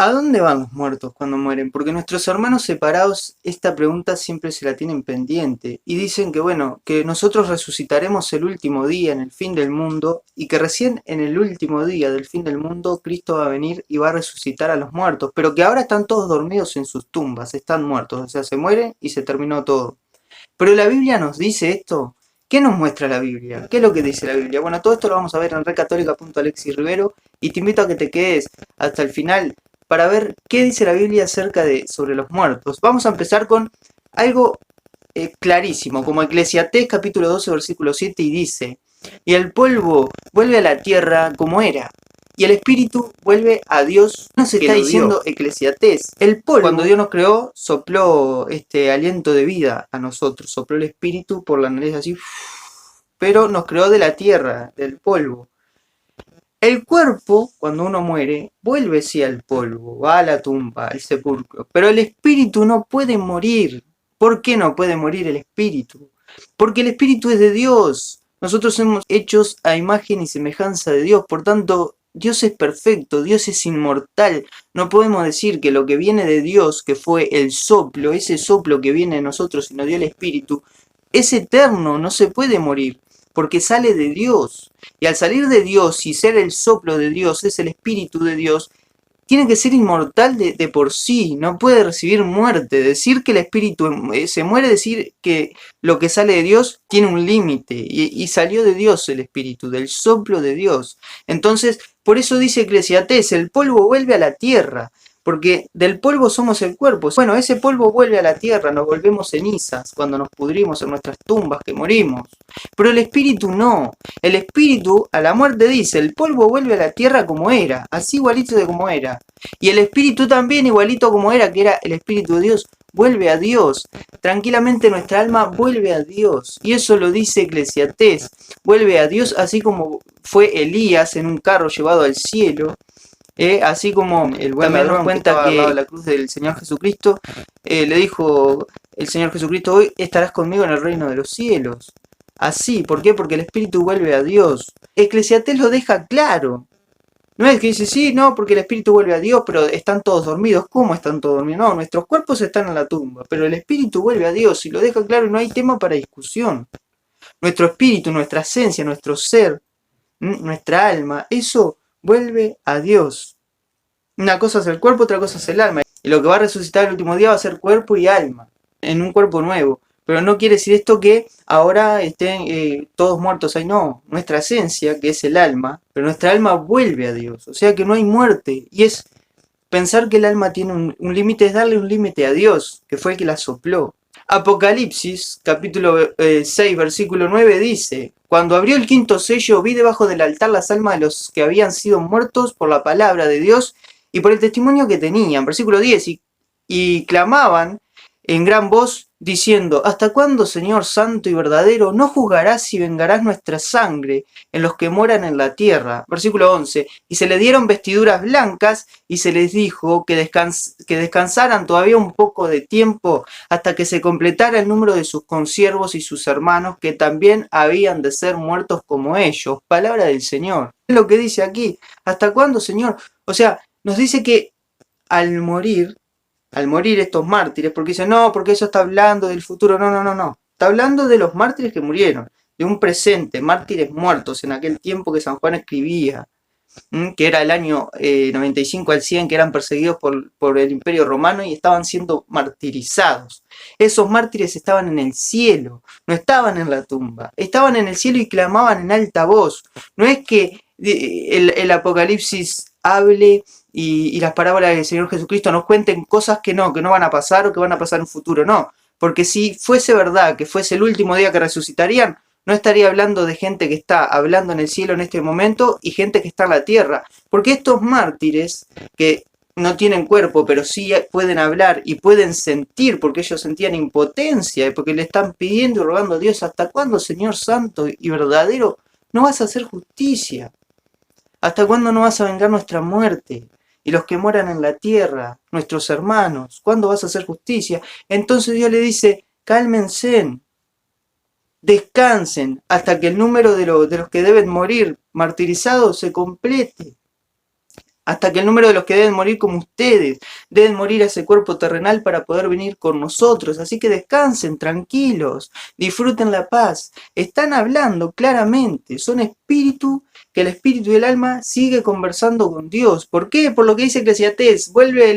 ¿A dónde van los muertos cuando mueren? Porque nuestros hermanos separados esta pregunta siempre se la tienen pendiente y dicen que bueno, que nosotros resucitaremos el último día en el fin del mundo y que recién en el último día del fin del mundo Cristo va a venir y va a resucitar a los muertos, pero que ahora están todos dormidos en sus tumbas, están muertos, o sea, se mueren y se terminó todo. Pero la Biblia nos dice esto. ¿Qué nos muestra la Biblia? ¿Qué es lo que dice la Biblia? Bueno, todo esto lo vamos a ver en recatólica.alexisrivero y te invito a que te quedes hasta el final para ver qué dice la Biblia acerca de sobre los muertos. Vamos a empezar con algo clarísimo, como Eclesiastés capítulo 12 versículo 7 y dice, y el polvo vuelve a la tierra como era, y el espíritu vuelve a Dios. Nos está diciendo Eclesiastés. El polvo, cuando Dios nos creó, sopló este aliento de vida a nosotros, sopló el espíritu por la nariz así, pero nos creó de la tierra, del polvo. El cuerpo, cuando uno muere, vuelve sí al polvo, va a la tumba, al sepulcro, pero el espíritu no puede morir. ¿Por qué no puede morir el espíritu? Porque el espíritu es de Dios. Nosotros somos hechos a imagen y semejanza de Dios, por tanto, Dios es perfecto, Dios es inmortal. No podemos decir que lo que viene de Dios, que fue el soplo, ese soplo que viene de nosotros y nos dio el espíritu, es eterno, no se puede morir, porque sale de Dios. Y al salir de Dios y ser el soplo de Dios, es el espíritu de Dios, tiene que ser inmortal de por sí, no puede recibir muerte. Decir que el espíritu se muere, decir que lo que sale de Dios tiene un límite, y salió de Dios el espíritu, del soplo de Dios. Entonces, por eso dice Eclesiastés, el polvo vuelve a la tierra, porque del polvo somos el cuerpo. Bueno, ese polvo vuelve a la tierra, nos volvemos cenizas cuando nos pudrimos en nuestras tumbas, que morimos. Pero el espíritu no. El espíritu a la muerte dice, el polvo vuelve a la tierra como era, así igualito de como era. Y el espíritu también igualito como era, que era el espíritu de Dios, vuelve a Dios. Tranquilamente nuestra alma vuelve a Dios. Y eso lo dice Eclesiastés. Vuelve a Dios así como fue Elías en un carro llevado al cielo. Así como el buen también nos cuenta que al lado de la cruz del Señor Jesucristo, le dijo el Señor Jesucristo, hoy estarás conmigo en el reino de los cielos. Así, ¿por qué? Porque el espíritu vuelve a Dios. Eclesiastés lo deja claro. No es que dice, sí, no, porque el espíritu vuelve a Dios, pero están todos dormidos. ¿Cómo están todos dormidos? No, nuestros cuerpos están en la tumba, pero el espíritu vuelve a Dios y lo deja claro y no hay tema para discusión. Nuestro espíritu, nuestra esencia, nuestro ser, nuestra alma, eso vuelve a Dios. Una cosa es el cuerpo, otra cosa es el alma. Y lo que va a resucitar el último día va a ser cuerpo y alma, en un cuerpo nuevo. Pero no quiere decir esto que ahora estén todos muertos ahí, no. Nuestra esencia, que es el alma, pero nuestra alma vuelve a Dios. O sea que no hay muerte. Y es pensar que el alma tiene un límite, es darle un límite a Dios, que fue el que la sopló. Apocalipsis, capítulo 6, versículo 9 dice, cuando abrió el quinto sello, vi debajo del altar las almas de los que habían sido muertos por la palabra de Dios y por el testimonio que tenían. Versículo 10, y clamaban en gran voz, diciendo, ¿hasta cuándo, Señor santo y verdadero, no juzgarás y vengarás nuestra sangre en los que moran en la tierra? Versículo 11, y se le dieron vestiduras blancas y se les dijo que descansaran todavía un poco de tiempo hasta que se completara el número de sus consiervos y sus hermanos que también habían de ser muertos como ellos. Palabra del Señor. Es lo que dice aquí. ¿Hasta cuándo, Señor? O sea, nos dice que al morir estos mártires, porque dicen, no, porque eso está hablando del futuro. No, no, no, no. Está hablando de los mártires que murieron, de un presente, mártires muertos en aquel tiempo que San Juan escribía, que era el año 95 al 100, que eran perseguidos por el Imperio Romano y estaban siendo martirizados. Esos mártires estaban en el cielo, no estaban en la tumba, estaban en el cielo y clamaban en alta voz. No es que el Apocalipsis hable y las parábolas del Señor Jesucristo nos cuenten cosas que no van a pasar o que van a pasar en un futuro, no. Porque si fuese verdad que fuese el último día que resucitarían, no estaría hablando de gente que está hablando en el cielo en este momento y gente que está en la tierra. Porque estos mártires que no tienen cuerpo, pero sí pueden hablar y pueden sentir, porque ellos sentían impotencia y porque le están pidiendo y rogando a Dios, ¿hasta cuándo, Señor santo y verdadero, no vas a hacer justicia? ¿Hasta cuándo no vas a vengar nuestra muerte? Y los que moran en la tierra, nuestros hermanos, ¿cuándo vas a hacer justicia? Entonces Dios le dice, cálmense, descansen hasta que el número de los que deben morir martirizados se complete. hasta que el número de los que deben morir como ustedes, deben morir a ese cuerpo terrenal para poder venir con nosotros. Así que descansen tranquilos, disfruten la paz. Están hablando claramente, son espíritu, que el espíritu y el alma sigue conversando con Dios. ¿Por qué? Por lo que dice Eclesiastés, vuelve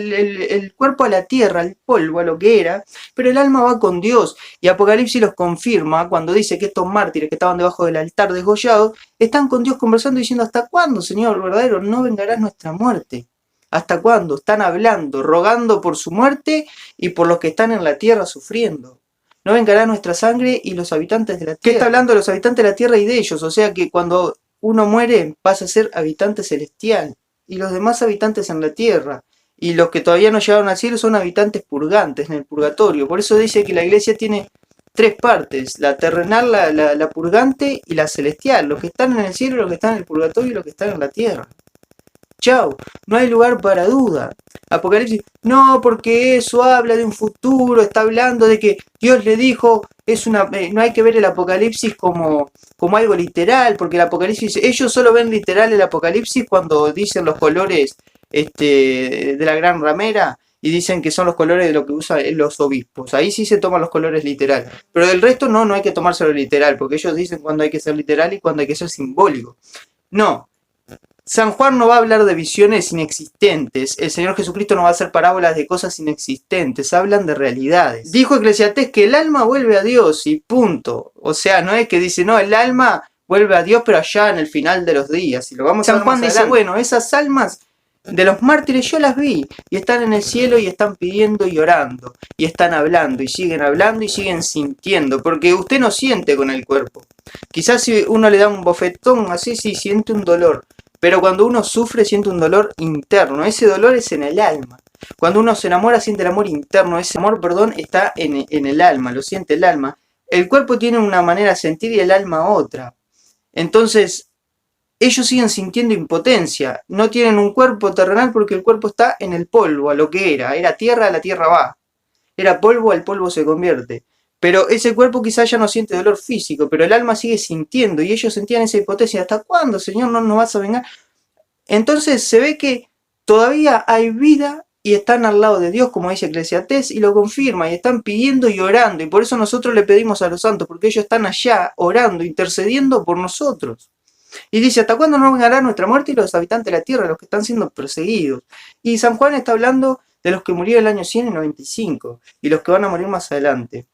el cuerpo a la tierra, al polvo, a lo que era, pero el alma va con Dios. Y Apocalipsis los confirma cuando dice que estos mártires que estaban debajo del altar degollados, están con Dios conversando diciendo, ¿hasta cuándo, Señor verdadero, no vengará nuestra muerte? ¿Hasta cuándo? Están hablando, rogando por su muerte y por los que están en la tierra sufriendo. No vengará nuestra sangre y los habitantes de la tierra. ¿Qué está hablando de los habitantes de la tierra y de ellos? O sea que cuando uno muere pasa a ser habitante celestial y los demás habitantes en la tierra. Y los que todavía no llegaron al cielo son habitantes purgantes en el purgatorio. Por eso dice que la iglesia tiene tres partes, la terrenal, la purgante y la celestial. Los que están en el cielo, los que están en el purgatorio y los que están en la tierra. Chau, no hay lugar para duda. Apocalipsis, no, porque eso habla de un futuro, está hablando de que Dios le dijo, no hay que ver el Apocalipsis como algo literal, porque el Apocalipsis, ellos solo ven literal el Apocalipsis cuando dicen los colores de la gran ramera y dicen que son los colores de lo que usan los obispos. Ahí sí se toman los colores literal. Pero del resto no hay que tomárselo literal, porque ellos dicen cuando hay que ser literal y cuando hay que ser simbólico. No. San Juan no va a hablar de visiones inexistentes, el Señor Jesucristo no va a hacer parábolas de cosas inexistentes, hablan de realidades. Dijo Eclesiastés que el alma vuelve a Dios y punto. O sea, no es que dice, no, el alma vuelve a Dios pero allá en el final de los días. Y lo vamos a ver más adelante. San Juan dice, bueno, esas almas de los mártires yo las vi y están en el cielo y están pidiendo y orando y están hablando y siguen sintiendo, porque usted no siente con el cuerpo. Quizás si uno le da un bofetón así, sí siente un dolor. Pero cuando uno sufre siente un dolor interno, ese dolor es en el alma. Cuando uno se enamora siente el amor interno, ese amor, está en el alma, lo siente el alma. El cuerpo tiene una manera de sentir y el alma otra. Entonces, ellos siguen sintiendo impotencia, no tienen un cuerpo terrenal porque el cuerpo está en el polvo, a lo que era tierra, a la tierra va. Era polvo, al polvo se convierte. Pero ese cuerpo quizás ya no siente dolor físico, pero el alma sigue sintiendo y ellos sentían esa impotencia. ¿Hasta cuándo, Señor, no nos vas a vengar? Entonces se ve que todavía hay vida y están al lado de Dios, como dice Eclesiastés, y lo confirma, y están pidiendo y orando. Y por eso nosotros le pedimos a los santos, porque ellos están allá orando, intercediendo por nosotros. Y dice, ¿hasta cuándo no vengará nuestra muerte y los habitantes de la tierra, los que están siendo perseguidos? Y San Juan está hablando de los que murieron el año 100 y 95, y los que van a morir más adelante.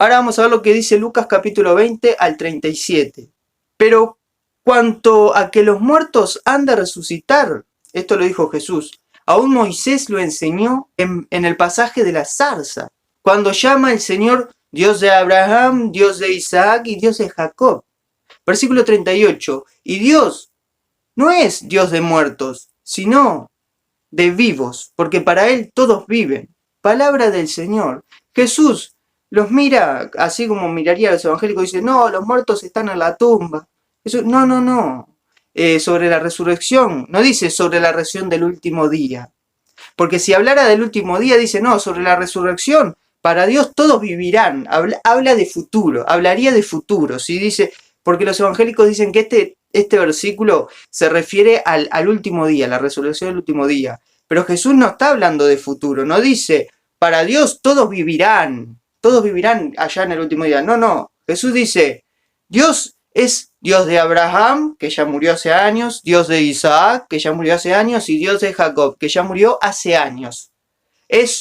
Ahora vamos a ver lo que dice Lucas capítulo 20 al 37. Pero cuanto a que los muertos han de resucitar, esto lo dijo Jesús, aún Moisés lo enseñó en el pasaje de la zarza, cuando llama el Señor Dios de Abraham, Dios de Isaac y Dios de Jacob. Versículo 38. Y Dios no es Dios de muertos, sino de vivos, porque para Él todos viven. Palabra del Señor. Jesús los mira así como miraría a los evangélicos y dice, no, los muertos están en la tumba. Eso, no. Sobre la resurrección, no dice sobre la resurrección del último día. Porque si hablara del último día, dice, no, sobre la resurrección, para Dios todos vivirán. Habla de futuro, hablaría de futuro. ¿Sí? Dice, porque los evangélicos dicen que este versículo se refiere al último día, la resurrección del último día. Pero Jesús no está hablando de futuro, no dice, para Dios todos vivirán allá en el último día. No, Jesús dice, Dios es Dios de Abraham, que ya murió hace años, Dios de Isaac, que ya murió hace años, y Dios de Jacob, que ya murió hace años.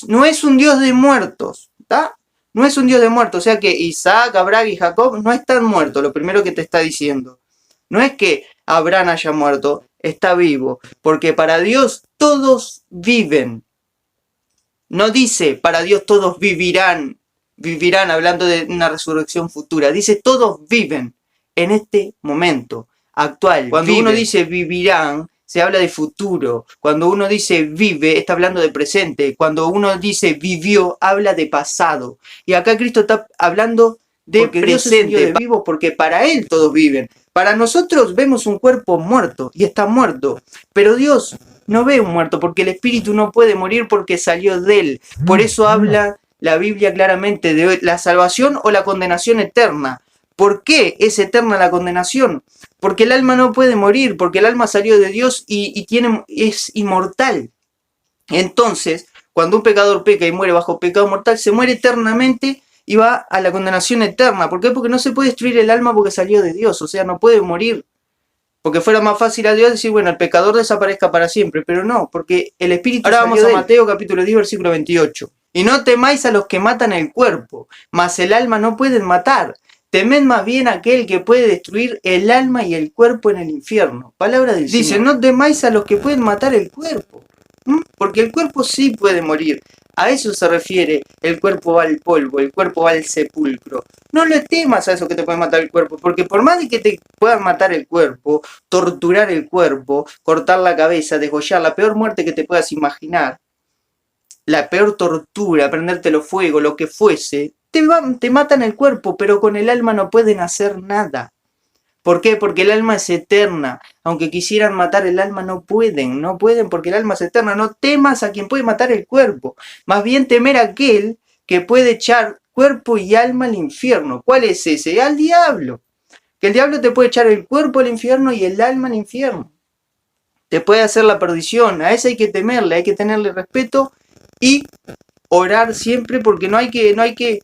No es un Dios de muertos, ¿está? No es un Dios de muertos, o sea que Isaac, Abraham y Jacob no están muertos, lo primero que te está diciendo. No es que Abraham haya muerto, está vivo, porque para Dios todos viven. No dice, para Dios todos vivirán hablando de una resurrección futura. Dice, todos viven en este momento actual. Cuando uno dice vivirán, se habla de futuro. Cuando uno dice vive, está hablando de presente. Cuando uno dice vivió, habla de pasado. Y acá Cristo está hablando de porque presente, Dios es de vivo, porque para Él todos viven. Para nosotros vemos un cuerpo muerto y está muerto, pero Dios no ve un muerto porque el espíritu no puede morir porque salió de Él. Por eso habla la Biblia claramente de la salvación o la condenación eterna. ¿Por qué es eterna la condenación? Porque el alma no puede morir, porque el alma salió de Dios y es inmortal. Entonces, cuando un pecador peca y muere bajo pecado mortal, se muere eternamente y va a la condenación eterna. ¿Por qué? Porque no se puede destruir el alma porque salió de Dios, o sea, no puede morir. Porque fuera más fácil a Dios decir, bueno, el pecador desaparezca para siempre, pero no, porque el espíritu. Ahora vamos a Mateo capítulo 10, versículo 28. Y no temáis a los que matan el cuerpo, mas el alma no pueden matar. Temed más bien a aquel que puede destruir el alma y el cuerpo en el infierno. Palabra del Señor. Dice, no temáis a los que pueden matar el cuerpo. Porque el cuerpo sí puede morir. A eso se refiere, el cuerpo va al polvo, el cuerpo va al sepulcro. No le temas a eso que te puede matar el cuerpo, porque por más de que te puedan matar el cuerpo, torturar el cuerpo, cortar la cabeza, degollar, la peor muerte que te puedas imaginar, la peor tortura, prendértelo fuego, lo que fuese, te matan el cuerpo, pero con el alma no pueden hacer nada. ¿Por qué? Porque el alma es eterna. Aunque quisieran matar el alma, no pueden porque el alma es eterna. No temas a quien puede matar el cuerpo. Más bien temer a aquel que puede echar cuerpo y alma al infierno. ¿Cuál es ese? Al diablo. Que el diablo te puede echar el cuerpo al infierno y el alma al infierno. Te puede hacer la perdición. A ese hay que temerle, hay que tenerle respeto y orar siempre porque no hay que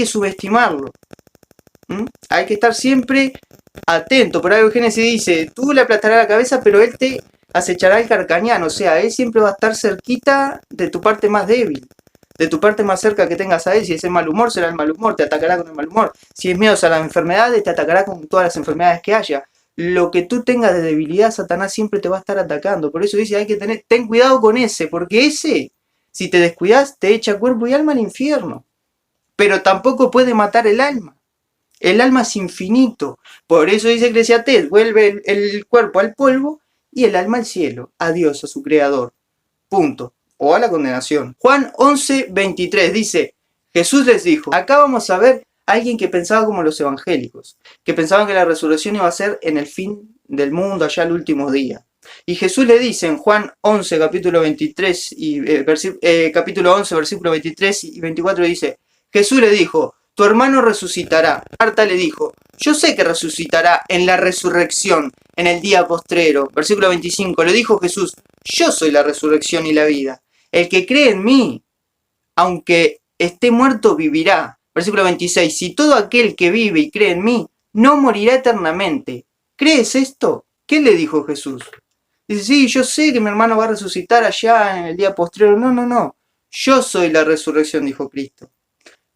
subestimarlo. Hay que estar siempre atento. Por algo Génesis dice, tú le aplastarás la cabeza, pero él te acechará el carcañano. O sea, él siempre va a estar cerquita de tu parte más débil, de tu parte más cerca que tengas a él. Si es el mal humor, será el mal humor, te atacará con el mal humor. Si es miedo a las enfermedades, te atacará con todas las enfermedades que haya. Lo que tú tengas de debilidad, Satanás siempre te va a estar atacando. Por eso dice, ten cuidado con ese, porque ese, si te descuidas, te echa cuerpo y alma al infierno. Pero tampoco puede matar el alma. El alma es infinito. Por eso dice Eclesiastés, vuelve el cuerpo al polvo y el alma al cielo, a Dios, a su creador. Punto. O a la condenación. Juan 11, 23 dice, Jesús les dijo, acá vamos a ver a alguien que pensaba como los evangélicos, que pensaban que la resurrección iba a ser en el fin del mundo, allá el último día. Y Jesús le dice en Juan 11, capítulo 23 capítulo 11, versículo 23 y 24 dice, Jesús le dijo, tu hermano resucitará. Marta le dijo, yo sé que resucitará en la resurrección, en el día postrero. Versículo 25, le dijo Jesús, yo soy la resurrección y la vida. El que cree en mí, aunque esté muerto, vivirá. Versículo 26, si todo aquel que vive y cree en mí, no morirá eternamente. ¿Crees esto? ¿Qué le dijo Jesús? Dice, sí, yo sé que mi hermano va a resucitar allá en el día postrero. No. Yo soy la resurrección, dijo Cristo.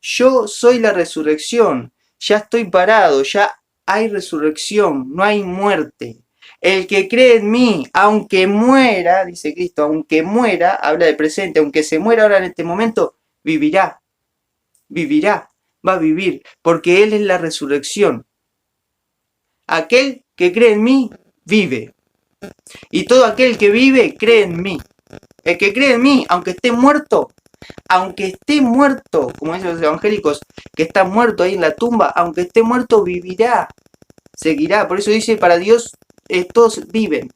Yo soy la resurrección, ya estoy parado, ya hay resurrección, no hay muerte. El que cree en mí, aunque muera, dice Cristo, aunque muera, habla de presente, aunque se muera ahora en este momento, vivirá, va a vivir, porque Él es la resurrección. Aquel que cree en mí, vive. Y todo aquel que vive, cree en mí. El que cree en mí, aunque esté muerto, como dicen los evangélicos, que está muerto ahí en la tumba, aunque esté muerto, vivirá, seguirá. Por eso dice, para Dios todos viven.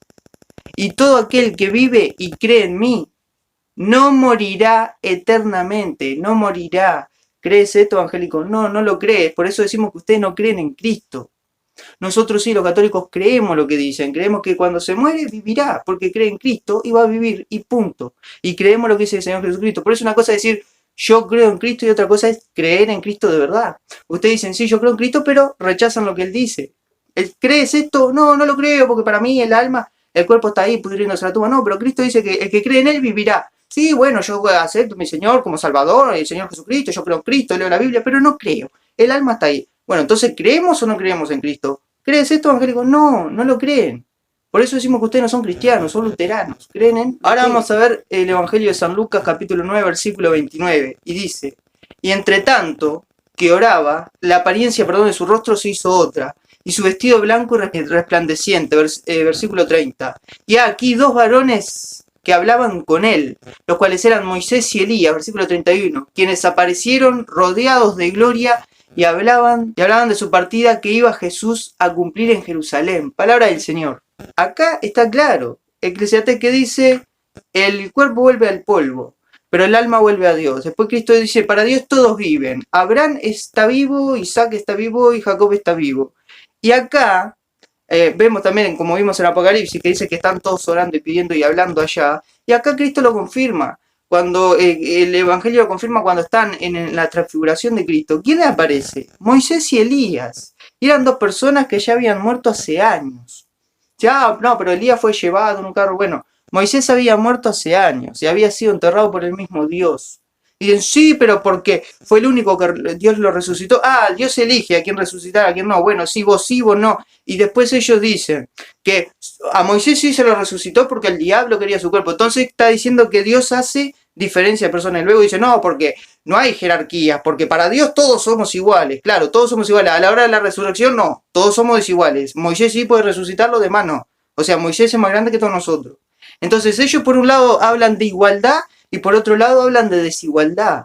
Y todo aquel que vive y cree en mí, no morirá eternamente, no morirá. ¿Crees esto, evangélico? No lo crees. Por eso decimos que ustedes no creen en Cristo. Nosotros sí, los católicos, creemos lo que dicen, creemos que cuando se muere vivirá, porque cree en Cristo y va a vivir, y punto. Y creemos lo que dice el Señor Jesucristo. Por eso una cosa es decir, yo creo en Cristo, y otra cosa es creer en Cristo de verdad. Ustedes dicen, sí, yo creo en Cristo, pero rechazan lo que Él dice. ¿Crees esto? No lo creo, porque para mí el alma, el cuerpo está ahí pudriéndose la tumba. No, pero Cristo dice que el que cree en Él vivirá. Sí, bueno, yo acepto a mi Señor como Salvador, el Señor Jesucristo, yo creo en Cristo, leo la Biblia, pero no creo. El alma está ahí. Bueno, entonces, ¿creemos o no creemos en Cristo? ¿Crees esto, evangélico? No lo creen. Por eso decimos que ustedes no son cristianos, son luteranos. ¿Creen en? Ahora vamos a ver el Evangelio de San Lucas, capítulo 9, versículo 29. Y dice, y entre tanto que oraba, la apariencia, de su rostro se hizo otra, y su vestido blanco y resplandeciente. Versículo 30. Y aquí dos varones que hablaban con él, los cuales eran Moisés y Elías, versículo 31, quienes aparecieron rodeados de gloria y hablaban de su partida que iba Jesús a cumplir en Jerusalén. Palabra del Señor. Acá está claro, Eclesiastés que dice, el cuerpo vuelve al polvo, pero el alma vuelve a Dios. Después Cristo dice, para Dios todos viven. Abraham está vivo, Isaac está vivo y Jacob está vivo. Y acá vemos también, como vimos en Apocalipsis, que dice que están todos orando y pidiendo y hablando allá. Y acá Cristo lo confirma. Cuando el Evangelio lo confirma cuando están en la transfiguración de Cristo. ¿Quién le aparece? Moisés y Elías. Y eran dos personas que ya habían muerto hace años. Ya, no, pero Elías fue llevado en un carro. Bueno, Moisés había muerto hace años y había sido enterrado por el mismo Dios. Y dicen, sí, pero porque fue el único que Dios lo resucitó. Ah, Dios elige a quién resucitar, a quién no. Bueno, sí, vos no. Y después ellos dicen que a Moisés sí se lo resucitó porque el diablo quería su cuerpo. Entonces está diciendo que Dios hace diferencia de personas. Y luego dice, no, porque no hay jerarquías, porque para Dios todos somos iguales. Claro, todos somos iguales. A la hora de la resurrección, no, todos somos desiguales. Moisés sí puede resucitar, los demás no. O sea, Moisés es más grande que todos nosotros. Entonces ellos por un lado hablan de igualdad y por otro lado hablan de desigualdad.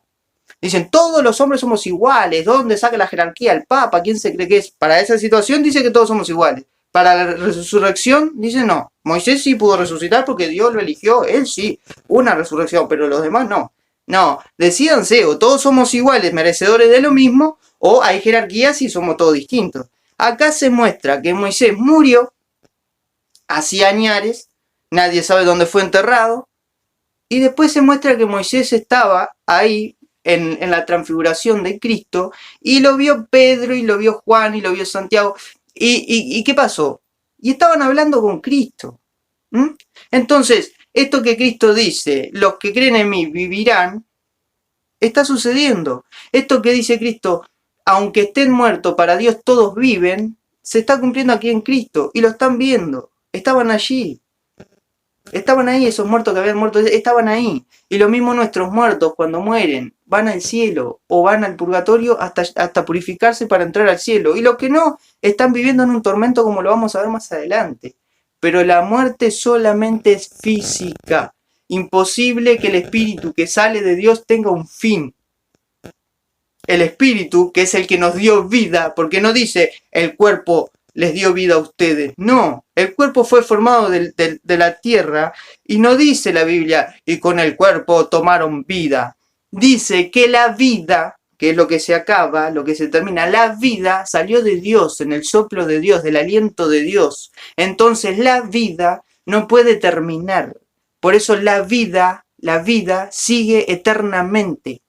Dicen, todos los hombres somos iguales. ¿Dónde saca la jerarquía el Papa? ¿Quién se cree que es? Para esa situación dice que todos somos iguales. Para la resurrección dice no. Moisés sí pudo resucitar porque Dios lo eligió. Él sí, una resurrección, pero los demás no. No, decídanse, o todos somos iguales, merecedores de lo mismo, o hay jerarquías y somos todos distintos. Acá se muestra que Moisés murió hace añares, nadie sabe dónde fue enterrado, y después se muestra que Moisés estaba ahí en la transfiguración de Cristo y lo vio Pedro y lo vio Juan y lo vio Santiago. ¿Y qué pasó? Y estaban hablando con Cristo. ¿Mm? Entonces, esto que Cristo dice, los que creen en mí vivirán, está sucediendo. Esto que dice Cristo, aunque estén muertos, para Dios todos viven, se está cumpliendo aquí en Cristo y lo están viendo. Estaban allí. Estaban ahí, esos muertos que habían muerto, estaban ahí. Y lo mismo nuestros muertos, cuando mueren, van al cielo o van al purgatorio hasta purificarse para entrar al cielo. Y los que no, están viviendo en un tormento como lo vamos a ver más adelante. Pero la muerte solamente es física. Imposible que el espíritu que sale de Dios tenga un fin. El espíritu, que es el que nos dio vida, porque no dice el cuerpo les dio vida a ustedes. No, el cuerpo fue formado de la tierra y no dice la Biblia, y con el cuerpo tomaron vida. Dice que la vida, que es lo que se acaba, lo que se termina, la vida salió de Dios, en el soplo de Dios, del aliento de Dios. Entonces la vida no puede terminar. Por eso la vida sigue eternamente.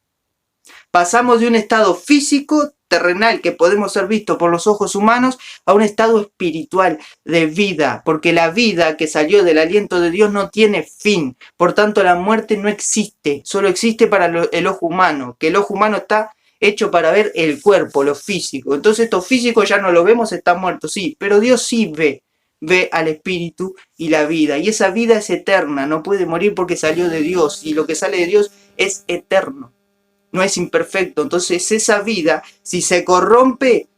Pasamos de un estado físico, terrenal, que podemos ser vistos por los ojos humanos, a un estado espiritual de vida, porque la vida que salió del aliento de Dios no tiene fin. Por tanto, la muerte no existe, solo existe para el ojo humano, que el ojo humano está hecho para ver el cuerpo, lo físico. Entonces, esto físico ya no lo vemos, está muerto, sí, pero Dios sí ve al espíritu y la vida, y esa vida es eterna, no puede morir porque salió de Dios, y lo que sale de Dios es eterno. No es imperfecto, entonces esa vida, si se corrompe,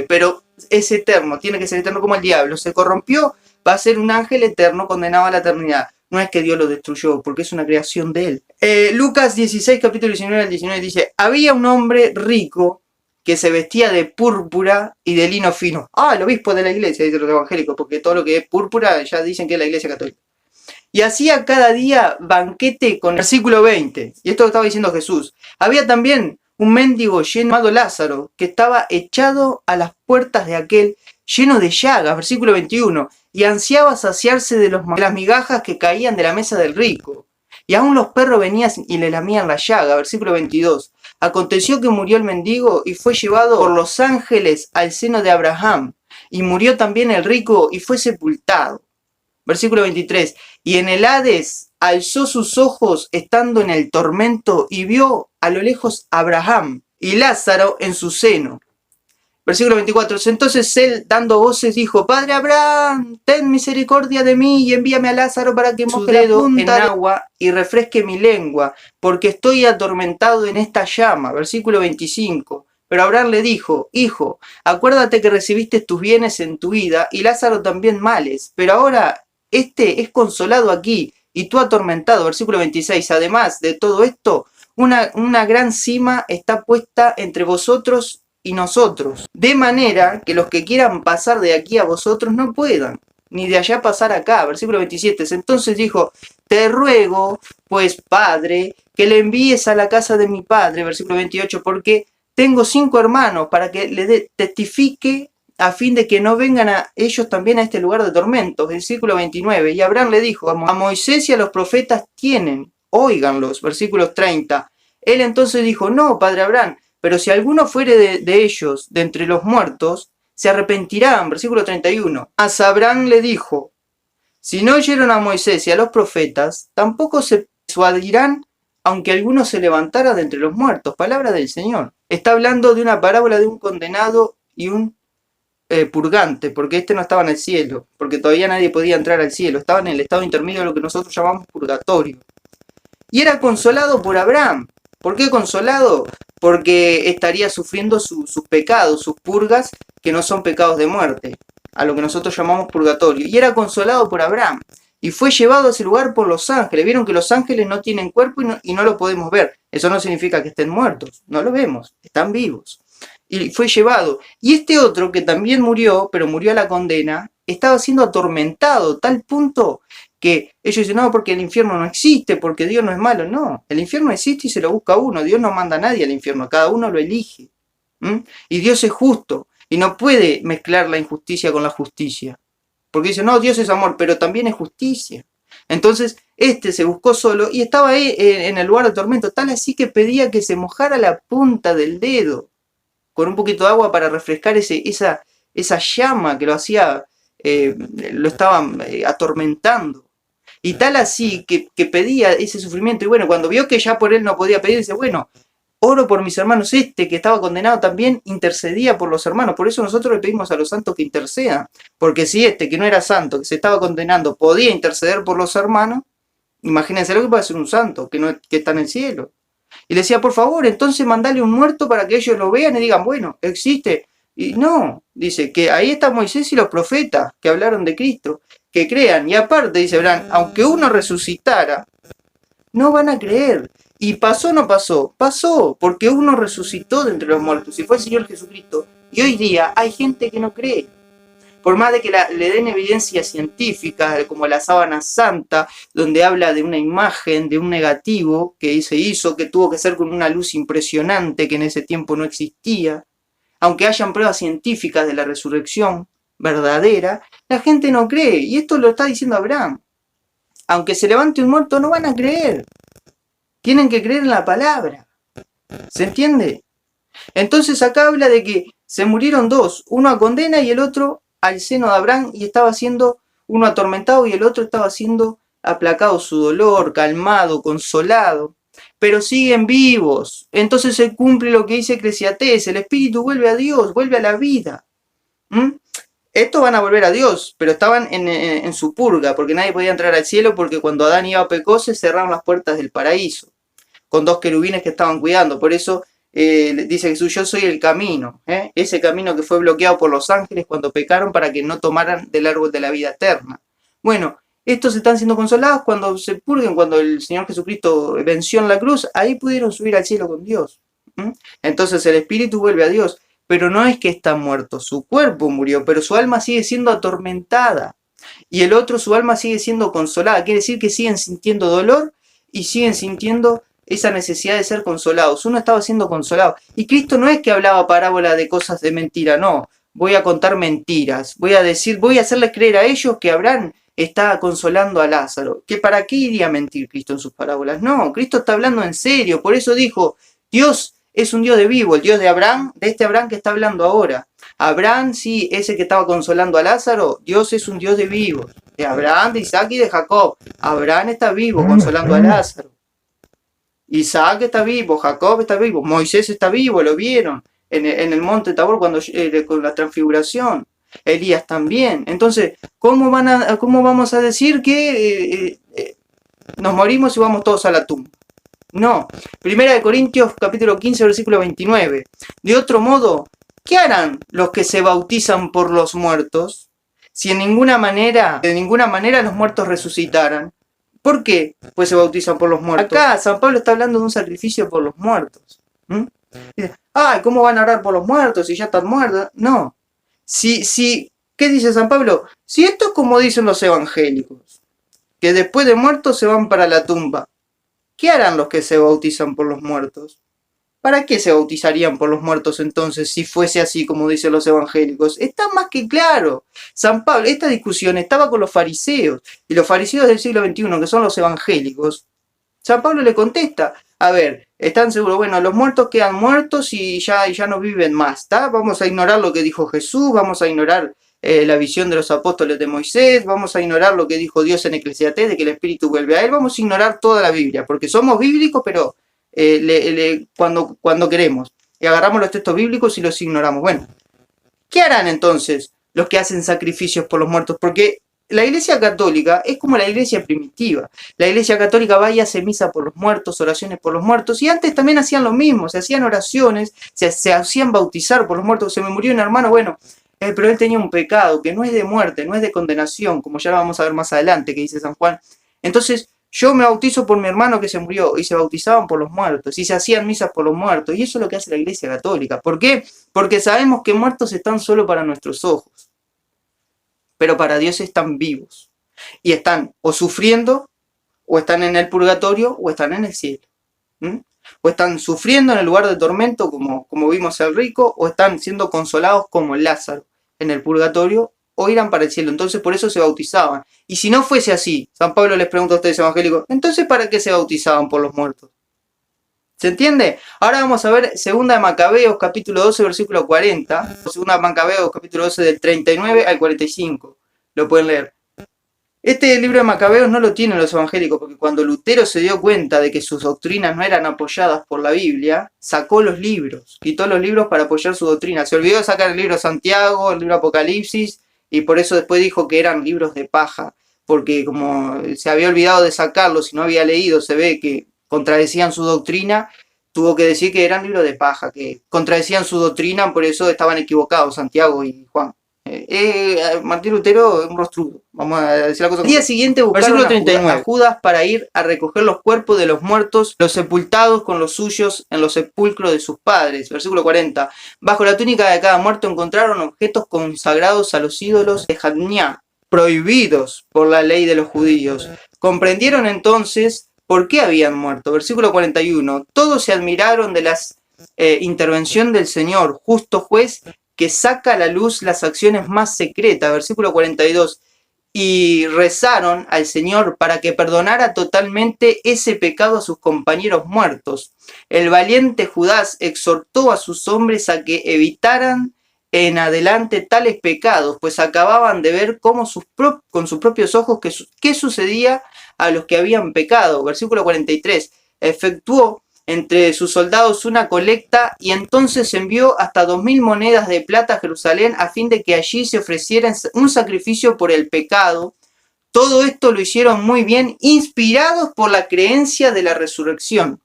pero es eterno, tiene que ser eterno como el diablo. Se corrompió, va a ser un ángel eterno condenado a la eternidad. No es que Dios lo destruyó, porque es una creación de él. Lucas 16, capítulo 19 al 19 dice, había un hombre rico que se vestía de púrpura y de lino fino. Ah, el obispo de la iglesia, dicen los evangélicos, porque todo lo que es púrpura ya dicen que es la iglesia católica. Y hacía cada día banquete con el versículo 20. Y esto lo estaba diciendo Jesús. Había también un mendigo llamado Lázaro, que estaba echado a las puertas de aquel, lleno de llagas, versículo 21, y ansiaba saciarse de las migajas que caían de la mesa del rico. Y aún los perros venían y le lamían la llaga, versículo 22. Aconteció que murió el mendigo y fue llevado por los ángeles al seno de Abraham. Y murió también el rico y fue sepultado. Versículo 23. Y en el Hades alzó sus ojos estando en el tormento y vio a lo lejos a Abraham y Lázaro en su seno. Versículo 24. Entonces él, dando voces, dijo, Padre Abraham, ten misericordia de mí y envíame a Lázaro para que moje la punta en agua y refresque mi lengua, porque estoy atormentado en esta llama. Versículo 25. Pero Abraham le dijo, Hijo, acuérdate que recibiste tus bienes en tu vida y Lázaro también males, pero ahora este es consolado aquí y tú atormentado. Versículo 26. Además de todo esto, una gran cima está puesta entre vosotros y nosotros, de manera que los que quieran pasar de aquí a vosotros no puedan, ni de allá pasar acá. Versículo 27. Entonces dijo, te ruego, pues, Padre, que le envíes a la casa de mi padre. Versículo 28. Porque tengo 5 hermanos para que le testifique a fin de que no vengan a ellos también a este lugar de tormentos. Versículo 29. Y Abraham le dijo, a Moisés y a los profetas tienen, óiganlos. Versículo 30. Él entonces dijo, no, padre Abraham, pero si alguno fuere de ellos, de entre los muertos, se arrepentirán. Versículo 31. Mas Abraham le dijo, si no oyeron a Moisés y a los profetas, tampoco se persuadirán, aunque alguno se levantara de entre los muertos. Palabra del Señor. Está hablando de una parábola de un condenado y un purgante, porque este no estaba en el cielo, porque todavía nadie podía entrar al cielo, estaba en el estado intermedio de lo que nosotros llamamos purgatorio. Y era consolado por Abraham. ¿Por qué consolado? Porque estaría sufriendo sus pecados, sus purgas, que no son pecados de muerte, a lo que nosotros llamamos purgatorio. Y era consolado por Abraham. Y fue llevado a ese lugar por los ángeles. Vieron que los ángeles no tienen cuerpo y no lo podemos ver. Eso no significa que estén muertos. No lo vemos. Están vivos. Y fue llevado. Y este otro, que también murió, pero murió a la condena, estaba siendo atormentado, tal punto que ellos dicen, no, porque el infierno no existe, porque Dios no es malo. No, el infierno existe y se lo busca uno. Dios no manda a nadie al infierno, cada uno lo elige. Y Dios es justo y no puede mezclar la injusticia con la justicia. Porque dice, no, Dios es amor, pero también es justicia. Entonces, este se buscó solo y estaba ahí en el lugar de tormento, tal así que pedía que se mojara la punta del dedo con un poquito de agua para refrescar esa llama que lo hacía, lo estaba atormentando. Y tal así que pedía ese sufrimiento. Y bueno, cuando vio que ya por él no podía pedir, dice, bueno, oro por mis hermanos. Este que estaba condenado también intercedía por los hermanos. Por eso nosotros le pedimos a los santos que intercedan. Porque si este que no era santo, que se estaba condenando, podía interceder por los hermanos, imagínense lo que puede hacer un santo que está en el cielo. Y le decía, por favor, entonces mandale un muerto para que ellos lo vean y digan, bueno, existe. Y no, dice que ahí está Moisés y los profetas que hablaron de Cristo, que crean. Y aparte, dice Abraham, aunque uno resucitara, no van a creer. Y pasó o no pasó, pasó, porque uno resucitó de entre los muertos y fue el Señor Jesucristo. Y hoy día hay gente que no cree. Por más de que le den evidencia científica, como la sábana santa, donde habla de una imagen, de un negativo que se hizo, que tuvo que ser con una luz impresionante que en ese tiempo no existía, aunque hayan pruebas científicas de la resurrección verdadera, la gente no cree. Y esto lo está diciendo Abraham. Aunque se levante un muerto, no van a creer. Tienen que creer en la palabra. ¿Se entiende? Entonces acá habla de que se murieron dos, uno a condena y el otro al seno de Abraham, y estaba siendo uno atormentado y el otro estaba siendo aplacado su dolor, calmado, consolado, pero siguen vivos. Entonces se cumple lo que dice Eclesiastés, el espíritu vuelve a Dios, vuelve a la vida. Estos van a volver a Dios, pero estaban en su purga, porque nadie podía entrar al cielo, porque cuando Adán y Eva pecó se cerraron las puertas del paraíso, con dos querubines que estaban cuidando. Por eso dice Jesús, yo soy el camino, ese camino que fue bloqueado por los ángeles cuando pecaron para que no tomaran del árbol de la vida eterna. Bueno, estos están siendo consolados cuando se purguen, cuando el Señor Jesucristo venció en la cruz, ahí pudieron subir al cielo con Dios. Entonces el espíritu vuelve a Dios, pero no es que está muerto, su cuerpo murió, pero su alma sigue siendo atormentada. Y el otro, su alma sigue siendo consolada, quiere decir que siguen sintiendo dolor y siguen sintiendo esa necesidad de ser consolados. Uno estaba siendo consolado. Y Cristo no es que hablaba parábola de cosas de mentira, no. Voy a contar mentiras. Voy a hacerles creer a ellos que Abraham está consolando a Lázaro. ¿Que para qué iría a mentir Cristo en sus parábolas? No, Cristo está hablando en serio. Por eso dijo, Dios es un Dios de vivo, el Dios de Abraham, de este Abraham que está hablando ahora. Abraham, sí, ese que estaba consolando a Lázaro, Dios es un Dios de vivos. De Abraham, de Isaac y de Jacob. Abraham está vivo consolando a Lázaro. Isaac está vivo, Jacob está vivo, Moisés está vivo, lo vieron en el monte Tabor cuando con la transfiguración. Elías también. Entonces, ¿cómo vamos a decir que nos morimos y vamos todos a la tumba? No. Primera de Corintios capítulo 15 versículo 29. De otro modo, ¿qué harán los que se bautizan por los muertos? Si de ninguna manera los muertos resucitaran. ¿Por qué? Pues se bautizan por los muertos. Acá San Pablo está hablando de un sacrificio por los muertos. Dice, ay, ¿cómo van a orar por los muertos si ya están muertos? No. ¿Qué dice San Pablo? Si esto es como dicen los evangélicos, que después de muertos se van para la tumba, ¿qué harán los que se bautizan por los muertos? ¿Para qué se bautizarían por los muertos entonces si fuese así como dicen los evangélicos? Está más que claro. San Pablo, esta discusión estaba con los fariseos, y los fariseos del siglo XXI, que son los evangélicos, San Pablo le contesta, a ver, ¿están seguros? Bueno, los muertos quedan muertos y ya no viven más, ¿está? Vamos a ignorar lo que dijo Jesús, vamos a ignorar la visión de los apóstoles de Moisés, vamos a ignorar lo que dijo Dios en Eclesiastés, de que el Espíritu vuelve a él, vamos a ignorar toda la Biblia, porque somos bíblicos, pero cuando queremos. Y agarramos los textos bíblicos y los ignoramos. Bueno, ¿qué harán entonces los que hacen sacrificios por los muertos? Porque la iglesia católica es como la iglesia primitiva. La iglesia católica va y hace misa por los muertos, oraciones por los muertos, y antes también hacían lo mismo, se hacían oraciones, se hacían bautizar por los muertos. Se me murió un hermano, bueno, pero él tenía un pecado que no es de muerte, no es de condenación, como ya lo vamos a ver más adelante, que dice San Juan. Entonces, yo me bautizo por mi hermano que se murió, y se bautizaban por los muertos, y se hacían misas por los muertos, y eso es lo que hace la iglesia católica. ¿Por qué? Porque sabemos que muertos están solo para nuestros ojos, pero para Dios están vivos, y están o sufriendo, o están en el purgatorio, o están en el cielo. O están sufriendo en el lugar de tormento, como vimos el rico, o están siendo consolados como Lázaro en el purgatorio, o irán para el cielo. Entonces por eso se bautizaban. Y si no fuese así, San Pablo les pregunta a ustedes evangélicos, entonces ¿para qué se bautizaban por los muertos? ¿Se entiende? Ahora vamos a ver 2 de Macabeos, capítulo 12, versículo 40. 2 de Macabeos, capítulo 12, del 39 al 45. Lo pueden leer. Este libro de Macabeos no lo tienen los evangélicos, porque cuando Lutero se dio cuenta de que sus doctrinas no eran apoyadas por la Biblia, sacó los libros, quitó los libros para apoyar su doctrina. Se olvidó de sacar el libro Santiago, el libro Apocalipsis, y por eso después dijo que eran libros de paja, porque como se había olvidado de sacarlos y no había leído, se ve que contradecían su doctrina, tuvo que decir que eran libros de paja, que contradecían su doctrina, por eso estaban equivocados Santiago y Juan. Martín Lutero es un rostrudo, vamos a decir la cosa. Al día siguiente buscaron a Judas para ir a recoger los cuerpos de los muertos, los sepultados con los suyos en los sepulcros de sus padres. Versículo 40. Bajo la túnica de cada muerto encontraron objetos consagrados a los ídolos de Jadnia, prohibidos por la ley de los judíos. Comprendieron entonces por qué habían muerto. Versículo 41. Todos se admiraron de la intervención del Señor, justo juez, que saca a la luz las acciones más secretas. Versículo 42. Y rezaron al Señor para que perdonara totalmente ese pecado a sus compañeros muertos. El valiente Judas exhortó a sus hombres a que evitaran en adelante tales pecados, pues acababan de ver cómo con sus propios ojos qué sucedía a los que habían pecado. Versículo 43. Efectuó entre sus soldados una colecta y entonces envió hasta 2000 monedas de plata a Jerusalén a fin de que allí se ofreciera un sacrificio por el pecado. Todo esto lo hicieron muy bien, inspirados por la creencia de la resurrección.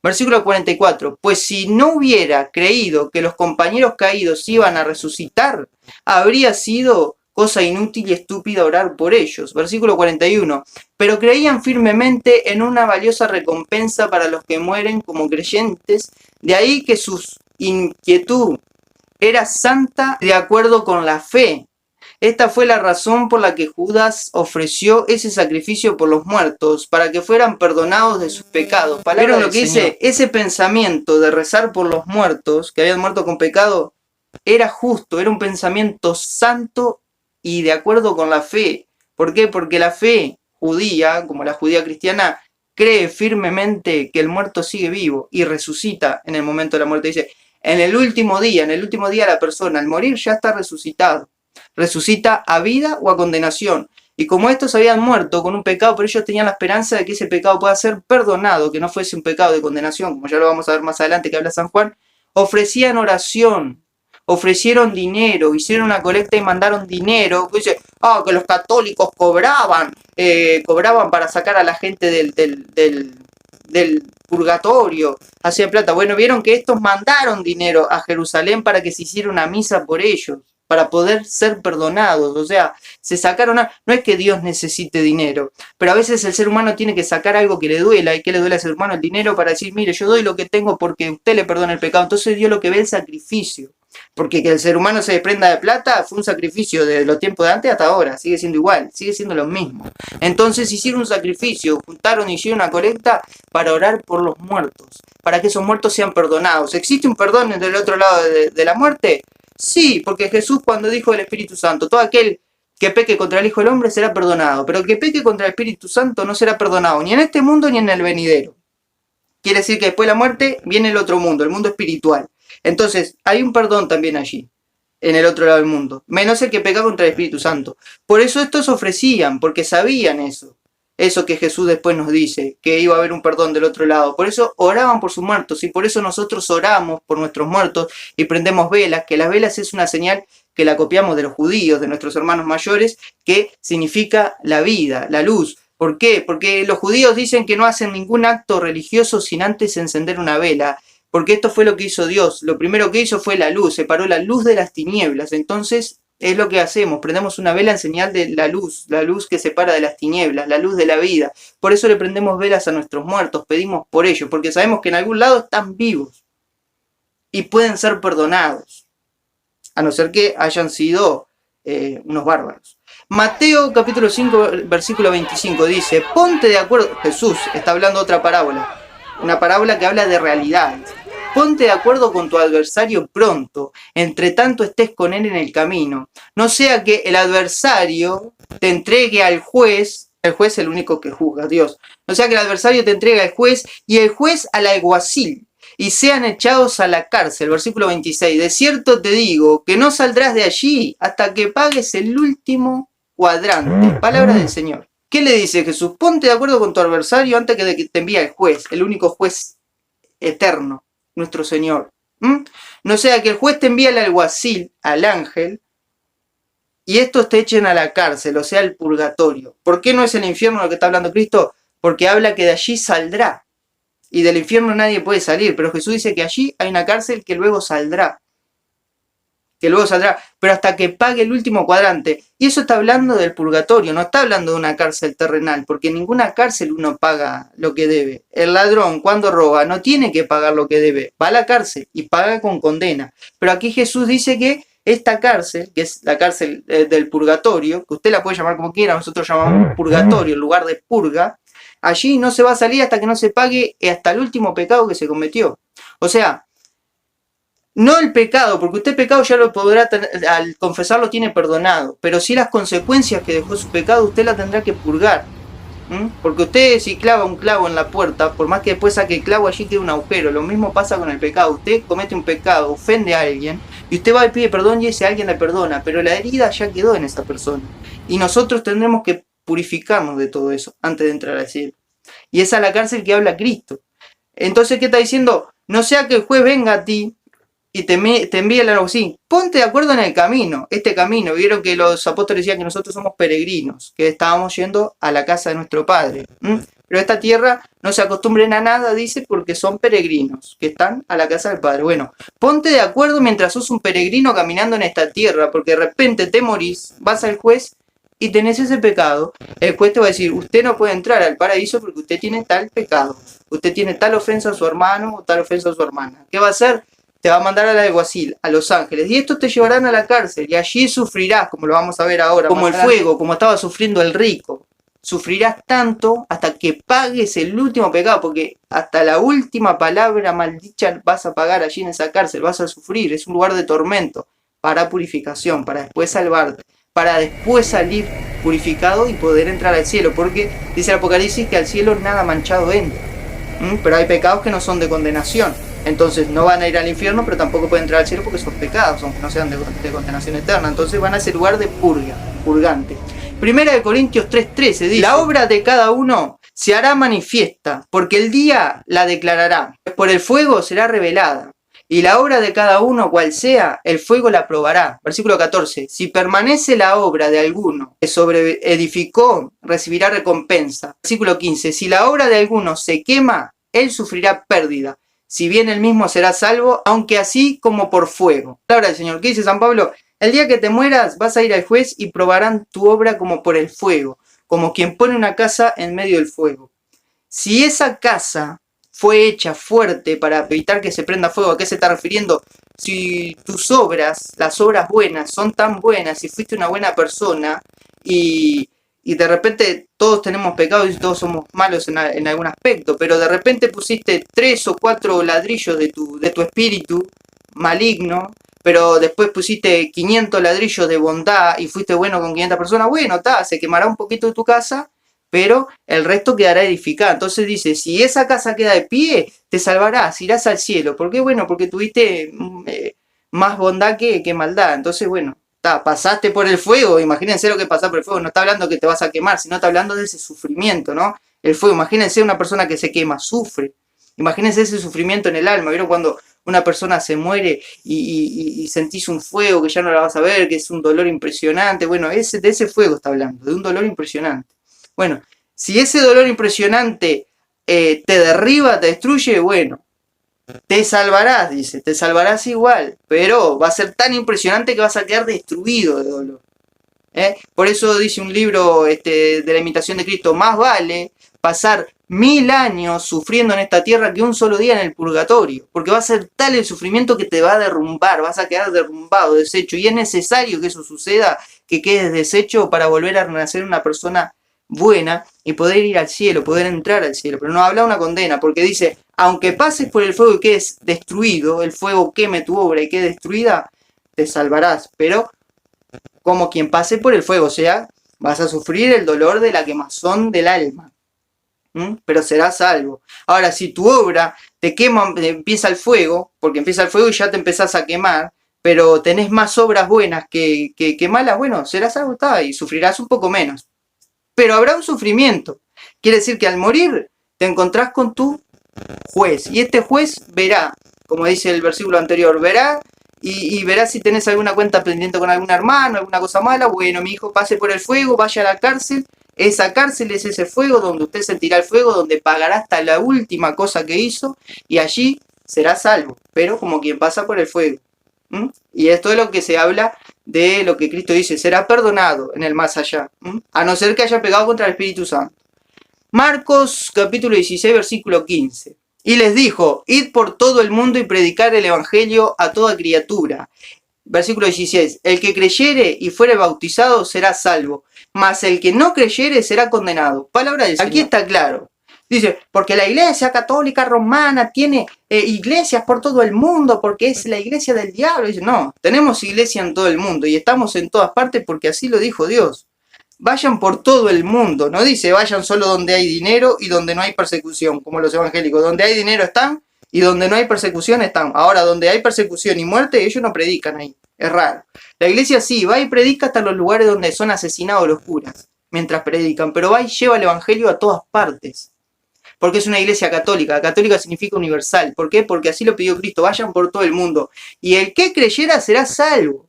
Versículo 44. Pues si no hubiera creído que los compañeros caídos iban a resucitar, habría sido cosa inútil y estúpida orar por ellos. Versículo 41. Pero creían firmemente en una valiosa recompensa para los que mueren como creyentes, de ahí que su inquietud era santa de acuerdo con la fe. Esta fue la razón por la que Judas ofreció ese sacrificio por los muertos, para que fueran perdonados de sus pecados. Pero lo que dice, ese pensamiento de rezar por los muertos, que habían muerto con pecado, era justo, era un pensamiento santo y de acuerdo con la fe. ¿Por qué? Porque la fe judía, como la judía cristiana, cree firmemente que el muerto sigue vivo y resucita en el momento de la muerte. Dice, en el último día la persona al morir ya está resucitado. Resucita a vida o a condenación. Y como estos habían muerto con un pecado, pero ellos tenían la esperanza de que ese pecado pueda ser perdonado, que no fuese un pecado de condenación, como ya lo vamos a ver más adelante que habla San Juan, ofrecían oración, ofrecieron dinero, hicieron una colecta y mandaron dinero. Dice, que los católicos cobraban para sacar a la gente del purgatorio, hacían plata. Bueno, vieron que estos mandaron dinero a Jerusalén para que se hiciera una misa por ellos, para poder ser perdonados. O sea, se sacaron, no es que Dios necesite dinero, pero a veces el ser humano tiene que sacar algo que le duela. ¿Y qué le duele al ser humano? El dinero, para decir, mire, yo doy lo que tengo porque usted le perdona el pecado. Entonces Dios lo que ve es el sacrificio. Porque que el ser humano se desprenda de plata fue un sacrificio de los tiempos de antes hasta ahora, sigue siendo igual, sigue siendo lo mismo. Entonces hicieron un sacrificio, juntaron y hicieron una colecta para orar por los muertos, para que esos muertos sean perdonados. ¿Existe un perdón del otro lado de la muerte? Sí, porque Jesús cuando dijo el Espíritu Santo, todo aquel que peque contra el Hijo del Hombre será perdonado, pero el que peque contra el Espíritu Santo no será perdonado, ni en este mundo ni en el venidero. Quiere decir que después de la muerte viene el otro mundo, el mundo espiritual. Entonces, hay un perdón también allí, en el otro lado del mundo, menos el que peca contra el Espíritu Santo. Por eso estos ofrecían, porque sabían eso que Jesús después nos dice, que iba a haber un perdón del otro lado. Por eso oraban por sus muertos, y por eso nosotros oramos por nuestros muertos y prendemos velas, que las velas es una señal que la copiamos de los judíos, de nuestros hermanos mayores, que significa la vida, la luz. ¿Por qué? Porque los judíos dicen que no hacen ningún acto religioso sin antes encender una vela. Porque esto fue lo que hizo Dios. Lo primero que hizo fue la luz, separó la luz de las tinieblas. Entonces es lo que hacemos, prendemos una vela en señal de la luz que separa de las tinieblas, la luz de la vida. Por eso le prendemos velas a nuestros muertos, pedimos por ellos, porque sabemos que en algún lado están vivos y pueden ser perdonados, a no ser que hayan sido unos bárbaros. Mateo capítulo 5 versículo 25 dice, ponte de acuerdo, Jesús está hablando otra parábola, una parábola que habla de realidades. Ponte de acuerdo con tu adversario pronto, entre tanto estés con él en el camino. No sea que el adversario te entregue al juez, el juez es el único que juzga, Dios. No sea que el adversario te entregue al juez y el juez al alguacil, y sean echados a la cárcel. Versículo 26. De cierto te digo que no saldrás de allí hasta que pagues el último cuadrante. Palabra del Señor. ¿Qué le dice Jesús? Ponte de acuerdo con tu adversario antes que te envíe el juez, el único juez eterno, nuestro Señor. No sea que el juez te envíe al alguacil, al ángel, y estos te echen a la cárcel, o sea, al purgatorio. ¿Por qué no es el infierno lo que está hablando Cristo? Porque habla que de allí saldrá. Y del infierno nadie puede salir, pero Jesús dice que allí hay una cárcel que luego saldrá. Pero hasta que pague el último cuadrante. Y eso está hablando del purgatorio, no está hablando de una cárcel terrenal, porque en ninguna cárcel uno paga lo que debe. El ladrón cuando roba no tiene que pagar lo que debe, va a la cárcel y paga con condena. Pero aquí Jesús dice que esta cárcel, que es la cárcel del purgatorio, que usted la puede llamar como quiera, nosotros llamamos purgatorio, el lugar de purga, allí no se va a salir hasta que no se pague hasta el último pecado que se cometió. O sea, no el pecado, porque usted pecado ya lo podrá, al confesarlo tiene perdonado, pero sí las consecuencias que dejó su pecado usted la tendrá que purgar. Porque usted si clava un clavo en la puerta, por más que después saque el clavo allí queda un agujero, lo mismo pasa con el pecado. Usted comete un pecado, ofende a alguien, y usted va y pide perdón y ese alguien le perdona, pero la herida ya quedó en esa persona. Y nosotros tendremos que purificarnos de todo eso antes de entrar al cielo. Y esa es la cárcel que habla Cristo. Entonces, ¿qué está diciendo? No sea que el juez venga a ti y te envíe el alguacil. Ponte de acuerdo en el camino, este camino. Vieron que los apóstoles decían que nosotros somos peregrinos, que estábamos yendo a la casa de nuestro Padre. Pero esta tierra no se acostumbren a nada, dice, porque son peregrinos, que están a la casa del Padre. Bueno, ponte de acuerdo mientras sos un peregrino caminando en esta tierra, porque de repente te morís, vas al juez y tenés ese pecado. El juez te va a decir, usted no puede entrar al paraíso porque usted tiene tal pecado. Usted tiene tal ofensa a su hermano o tal ofensa a su hermana. ¿Qué va a hacer? Te va a mandar al alguacil, a los ángeles, y estos te llevarán a la cárcel, y allí sufrirás, como lo vamos a ver ahora, como el fuego, como estaba sufriendo el rico. Sufrirás tanto hasta que pagues el último pecado, porque hasta la última palabra maldicha vas a pagar allí en esa cárcel, vas a sufrir, es un lugar de tormento, para purificación, para después salvarte, para después salir purificado y poder entrar al cielo, porque dice el Apocalipsis que al cielo nada manchado entra. Pero hay pecados que no son de condenación. Entonces no van a ir al infierno, pero tampoco pueden entrar al cielo porque son pecados, aunque no sean de condenación eterna. Entonces van a ese lugar de purga, purgante. Primera de Corintios 3:13 dice, la obra de cada uno se hará manifiesta, porque el día la declarará. Por el fuego será revelada. Y la obra de cada uno, cual sea, el fuego la probará. Versículo 14. Si permanece la obra de alguno que sobreedificó, recibirá recompensa. Versículo 15. Si la obra de alguno se quema, él sufrirá pérdida. Si bien él mismo será salvo, aunque así como por fuego. Palabra del Señor. ¿Qué dice San Pablo? El día que te mueras vas a ir al juez y probarán tu obra como por el fuego, como quien pone una casa en medio del fuego. Si esa casa fue hecha fuerte para evitar que se prenda fuego, ¿a qué se está refiriendo? si tus obras, las obras buenas, son tan buenas, si fuiste una buena persona y de repente todos tenemos pecados y todos somos malos en algún aspecto, pero de repente pusiste 3 o 4 ladrillos de tu espíritu maligno, pero después pusiste 500 ladrillos de bondad y fuiste bueno con 500 personas, bueno, se quemará un poquito de tu casa, pero el resto quedará edificado. Entonces dice, si esa casa queda de pie, te salvarás, irás al cielo. ¿Por qué? Bueno, porque tuviste más bondad que maldad. Entonces, bueno, pasaste por el fuego, imagínense lo que pasa por el fuego, no está hablando que te vas a quemar, sino está hablando de ese sufrimiento, ¿no? El fuego, imagínense una persona que se quema, sufre. Imagínense ese sufrimiento en el alma. ¿Vieron cuando una persona se muere y sentís un fuego que ya no la vas a ver, que es un dolor impresionante? Bueno, de ese fuego está hablando, de un dolor impresionante. Bueno, si ese dolor impresionante te derriba, te destruye, bueno, te salvarás, dice, te salvarás igual, pero va a ser tan impresionante que vas a quedar destruido de dolor. Por eso dice un libro de la imitación de Cristo, más vale pasar 1000 años sufriendo en esta tierra que un solo día en el purgatorio, porque va a ser tal el sufrimiento que te va a derrumbar, vas a quedar derrumbado, deshecho, y es necesario que eso suceda, que quedes deshecho para volver a renacer una persona buena y poder ir al cielo, poder entrar al cielo. Pero no habla una condena, porque dice, aunque pases por el fuego y quedes destruido, el fuego queme tu obra y quede destruida, te salvarás, pero como quien pase por el fuego, o sea, vas a sufrir el dolor de la quemazón del alma, pero serás salvo. Ahora, si tu obra te quema, empieza el fuego, porque empieza el fuego y ya te empezás a quemar, pero tenés más obras buenas que malas, bueno, serás salvo, y sufrirás un poco menos. Pero habrá un sufrimiento. Quiere decir que al morir te encontrás con tu juez. Y este juez verá, como dice el versículo anterior, verá y verá si tenés alguna cuenta pendiente con algún hermano, alguna cosa mala. Bueno, mi hijo pase por el fuego, vaya a la cárcel. Esa cárcel es ese fuego donde usted sentirá el fuego, donde pagará hasta la última cosa que hizo y allí será salvo, pero como quien pasa por el fuego. Y esto es lo que se habla de lo que Cristo dice, será perdonado en el más allá, a no ser que haya pecado contra el Espíritu Santo. Marcos capítulo 16 versículo 15. Y les dijo, id por todo el mundo y predicar el evangelio a toda criatura. Versículo 16, el que creyere y fuere bautizado será salvo, mas el que no creyere será condenado. Palabra del Señor. Aquí está claro. Dice, porque la iglesia católica romana tiene iglesias por todo el mundo, porque es la iglesia del diablo. Dice, no, tenemos iglesia en todo el mundo y estamos en todas partes porque así lo dijo Dios. Vayan por todo el mundo, no dice vayan solo donde hay dinero y donde no hay persecución, como los evangélicos. Donde hay dinero están y donde no hay persecución están. Ahora, donde hay persecución y muerte, ellos no predican ahí. Es raro. La iglesia sí, va y predica hasta los lugares donde son asesinados los curas, mientras predican, pero va y lleva el evangelio a todas partes. Porque es una iglesia católica. Católica significa universal. ¿Por qué? Porque así lo pidió Cristo. Vayan por todo el mundo. Y el que creyera será salvo.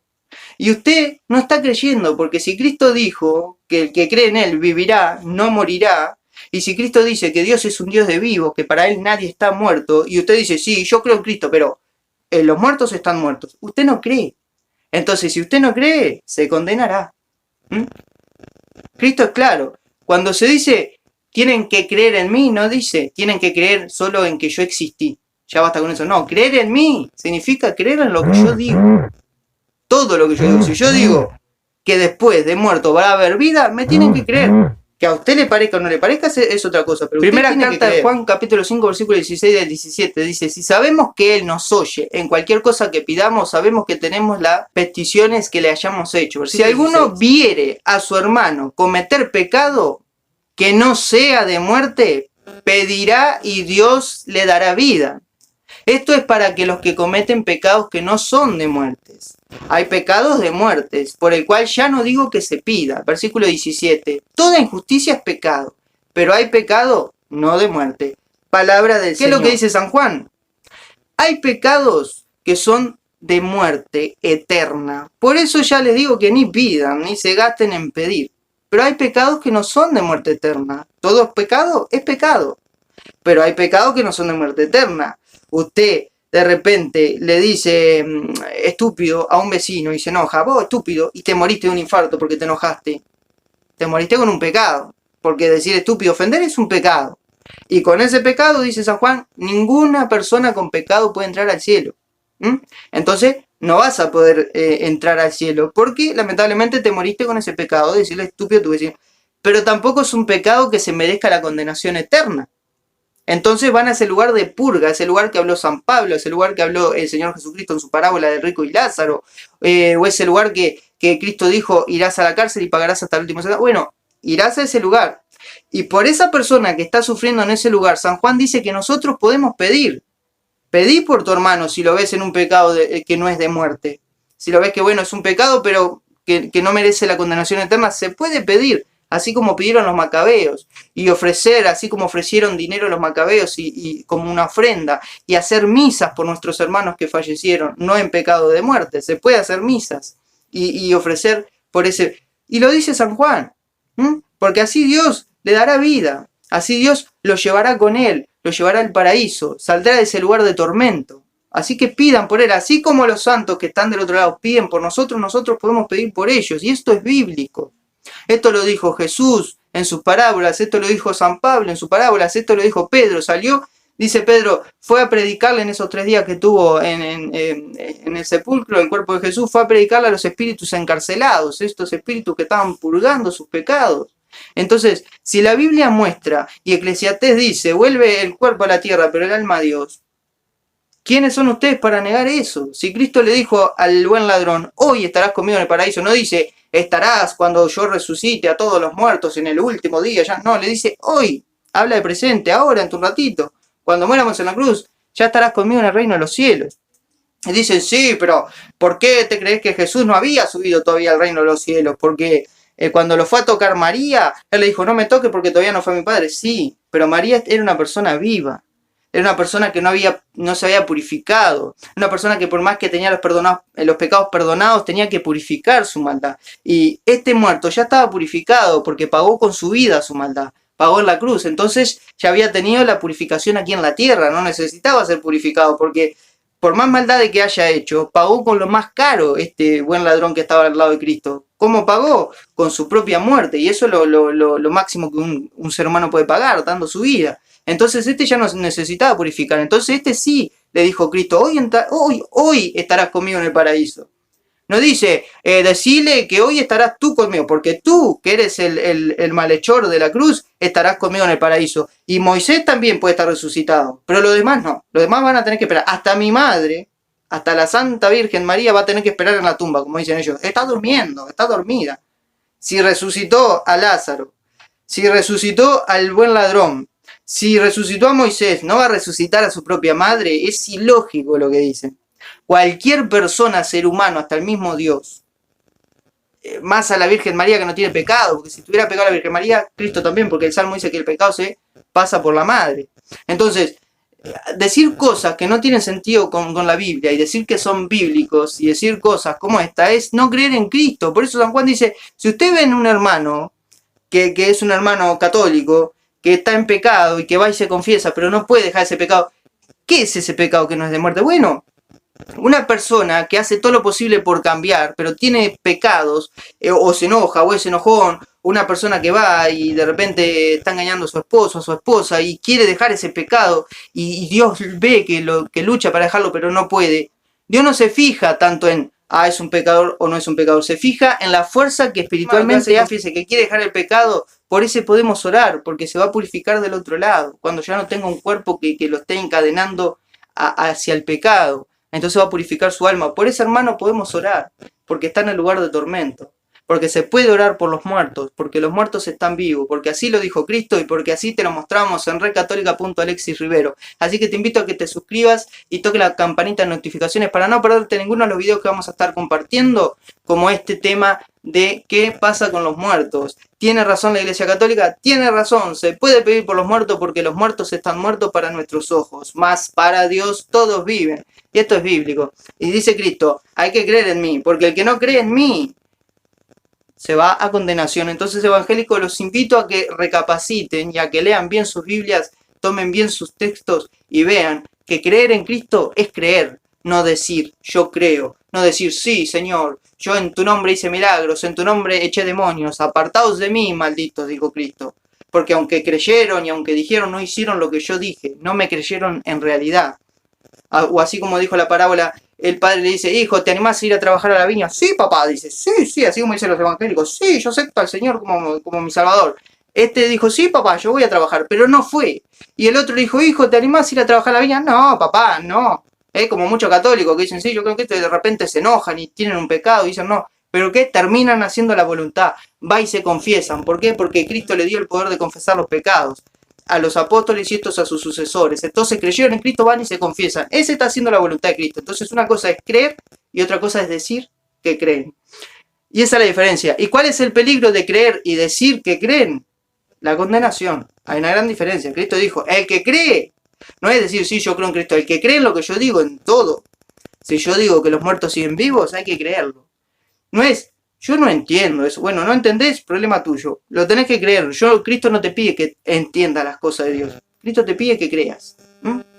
Y usted no está creyendo, porque si Cristo dijo que el que cree en Él vivirá, no morirá, y si Cristo dice que Dios es un Dios de vivos, que para Él nadie está muerto, y usted dice, sí, yo creo en Cristo, pero los muertos están muertos. Usted no cree. Entonces, si usted no cree, se condenará. Cristo es claro. Cuando se dice, tienen que creer en mí, no dice, tienen que creer solo en que yo existí. Ya basta con eso. No, creer en mí significa creer en lo que yo digo. Todo lo que yo digo. Si yo digo que después de muerto va a haber vida, me tienen que creer. Que a usted le parezca o no le parezca es otra cosa. Pero primera carta de Juan, capítulo 5, versículo 16 del 17, dice, si sabemos que Él nos oye en cualquier cosa que pidamos, sabemos que tenemos las peticiones que le hayamos hecho. Si alguno viere a su hermano cometer pecado que no sea de muerte, pedirá y Dios le dará vida. Esto es para que los que cometen pecados que no son de muertes. Hay pecados de muertes, por el cual ya no digo que se pida. Versículo 17. Toda injusticia es pecado, pero hay pecado no de muerte. Palabra del Señor. ¿Qué es lo que dice San Juan? Hay pecados que son de muerte eterna. Por eso ya les digo que ni pidan, ni se gasten en pedir. Pero hay pecados que no son de muerte eterna. Todo pecado es pecado. Pero hay pecados que no son de muerte eterna. Usted de repente le dice estúpido a un vecino y se enoja, vos estúpido, y te moriste de un infarto porque te enojaste. Te moriste con un pecado, porque decir estúpido, ofender es un pecado. Y con ese pecado, dice San Juan, ninguna persona con pecado puede entrar al cielo. ¿Mm? Entonces no vas a poder entrar al cielo porque lamentablemente te moriste con ese pecado de decirle estúpido a tu vecino. Pero tampoco es un pecado que se merezca la condenación eterna. Entonces van a ese lugar de purga, ese lugar que habló San Pablo, ese lugar que habló el Señor Jesucristo en su parábola de rico y Lázaro, o ese lugar que Cristo dijo, irás a la cárcel y pagarás hasta el último centavo. Bueno, irás a ese lugar. Y por esa persona que está sufriendo en ese lugar, San Juan dice que nosotros podemos pedir. Pedí por tu hermano si lo ves en un pecado que no es de muerte. Si lo ves que bueno, es un pecado, pero que no merece la condenación eterna, se puede pedir, así como pidieron los macabeos, y ofrecer, así como ofrecieron dinero los macabeos y como una ofrenda, y hacer misas por nuestros hermanos que fallecieron, no en pecado de muerte, se puede hacer misas y ofrecer por ese... Y lo dice San Juan, porque así Dios le dará vida, así Dios lo llevará con él, lo llevará al paraíso, saldrá de ese lugar de tormento. Así que pidan por él, así como los santos que están del otro lado piden por nosotros, nosotros podemos pedir por ellos. Y esto es bíblico. Esto lo dijo Jesús en sus parábolas, esto lo dijo San Pablo en sus parábolas, esto lo dijo Pedro. Salió, dice Pedro, fue a predicarle en esos 3 días que tuvo en el sepulcro, el cuerpo de Jesús, fue a predicarle a los espíritus encarcelados, estos espíritus que estaban purgando sus pecados. Entonces, si la Biblia muestra y Eclesiastés dice, vuelve el cuerpo a la tierra, pero el alma a Dios, ¿quiénes son ustedes para negar eso? Si Cristo le dijo al buen ladrón, hoy estarás conmigo en el paraíso, no dice, estarás cuando yo resucite a todos los muertos en el último día, ya no, le dice, hoy, habla de presente, ahora, en tu ratito, cuando muéramos en la cruz, ya estarás conmigo en el reino de los cielos. Y dicen, sí, pero ¿por qué te crees que Jesús no había subido todavía al reino de los cielos? Porque cuando lo fue a tocar María, él le dijo, no me toque porque todavía no fue mi padre. Sí, pero María era una persona viva. Era una persona que no se había purificado. Una persona que por más que tenía los pecados perdonados, tenía que purificar su maldad. Y este muerto ya estaba purificado porque pagó con su vida su maldad. Pagó en la cruz. Entonces ya había tenido la purificación aquí en la tierra. No necesitaba ser purificado porque por más maldad que haya hecho, pagó con lo más caro este buen ladrón que estaba al lado de Cristo. ¿Cómo pagó? Con su propia muerte. Y eso es lo máximo que un ser humano puede pagar, dando su vida. Entonces este ya no necesitaba purificar. Entonces este sí le dijo Cristo, hoy estarás conmigo en el paraíso. No dice, decile que hoy estarás tú conmigo, porque tú, que eres el malhechor de la cruz, estarás conmigo en el paraíso. Y Moisés también puede estar resucitado, pero los demás no. Los demás van a tener que esperar. Hasta mi madre, hasta la Santa Virgen María va a tener que esperar en la tumba, como dicen ellos. Está durmiendo, está dormida. Si resucitó a Lázaro, si resucitó al buen ladrón, si resucitó a Moisés, ¿no va a resucitar a su propia madre? Es ilógico lo que dicen. Cualquier persona, ser humano, hasta el mismo Dios, más a la Virgen María que no tiene pecado, porque si tuviera pecado la Virgen María, Cristo también, porque el Salmo dice que el pecado se pasa por la madre. Entonces, decir cosas que no tienen sentido con la Biblia y decir que son bíblicos y decir cosas como esta es no creer en Cristo. Por eso San Juan dice, si usted ve en un hermano que es un hermano católico, que está en pecado y que va y se confiesa, pero no puede dejar ese pecado, ¿qué es ese pecado que no es de muerte? Bueno, una persona que hace todo lo posible por cambiar, pero tiene pecados, o se enoja, o es enojón, una persona que va y de repente está engañando a su esposo, a su esposa, y quiere dejar ese pecado, y Dios ve que lucha para dejarlo, pero no puede. Dios no se fija tanto en, es un pecador o no es un pecador, se fija en la fuerza que espiritualmente hace, que quiere dejar el pecado, por ese podemos orar, porque se va a purificar del otro lado, cuando ya no tenga un cuerpo que lo esté encadenando hacia el pecado. Entonces va a purificar su alma. Por ese hermano podemos orar, porque está en el lugar de tormento. Porque se puede orar por los muertos, porque los muertos están vivos, porque así lo dijo Cristo y porque así te lo mostramos en redcatólica.alexis Rivero. Así que te invito a que te suscribas y toque la campanita de notificaciones para no perderte ninguno de los videos que vamos a estar compartiendo, como este tema de qué pasa con los muertos. ¿Tiene razón la Iglesia Católica? Tiene razón, se puede pedir por los muertos porque los muertos están muertos para nuestros ojos, mas para Dios todos viven. Y esto es bíblico. Y dice Cristo, hay que creer en mí, porque el que no cree en mí se va a condenación. Entonces, evangélicos, los invito a que recapaciten y a que lean bien sus Biblias, tomen bien sus textos y vean que creer en Cristo es creer, no decir yo creo, no decir sí, Señor, yo en tu nombre hice milagros, en tu nombre eché demonios, apartaos de mí, malditos, dijo Cristo. Porque aunque creyeron y aunque dijeron, no hicieron lo que yo dije, no me creyeron en realidad. O así como dijo la parábola, el padre le dice, hijo, ¿te animás a ir a trabajar a la viña? Sí, papá, dice, sí, sí, así como dicen los evangélicos, sí, yo acepto al Señor como mi Salvador. Este dijo, sí, papá, yo voy a trabajar, pero no fue. Y el otro le dijo, hijo, ¿te animás a ir a trabajar a la viña? No, papá, no. Como muchos católicos que dicen, sí, yo creo que de repente se enojan y tienen un pecado y dicen, no. Pero que terminan haciendo la voluntad, va y se confiesan. ¿Por qué? Porque Cristo le dio el poder de confesar los pecados a los apóstoles y estos a sus sucesores. Entonces creyeron en Cristo, van y se confiesan. Ese está haciendo la voluntad de Cristo. Entonces una cosa es creer y otra cosa es decir que creen. Y esa es la diferencia. ¿Y cuál es el peligro de creer y decir que creen? La condenación. Hay una gran diferencia. Cristo dijo, el que cree, no es decir, sí, yo creo en Cristo, el que cree en lo que yo digo, en todo. Si yo digo que los muertos siguen vivos, hay que creerlo. No es, yo no entiendo eso. Bueno, no entendés, problema tuyo. Lo tenés que creer. Cristo no te pide que entiendas las cosas de Dios. Cristo te pide que creas.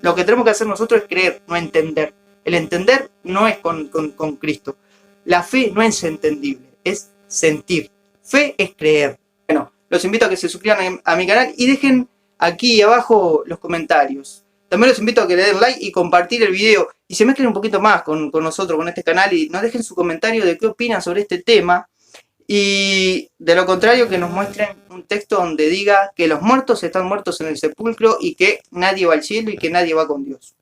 Lo que tenemos que hacer nosotros es creer, no entender. El entender no es con Cristo. La fe no es entendible, es sentir. Fe es creer. Bueno, los invito a que se suscriban a mi canal y dejen aquí abajo los comentarios. También los invito a que le den like y compartir el video y se mezclen un poquito más con nosotros, con este canal, y nos dejen su comentario de qué opinan sobre este tema. Y de lo contrario, que nos muestren un texto donde diga que los muertos están muertos en el sepulcro y que nadie va al cielo y que nadie va con Dios.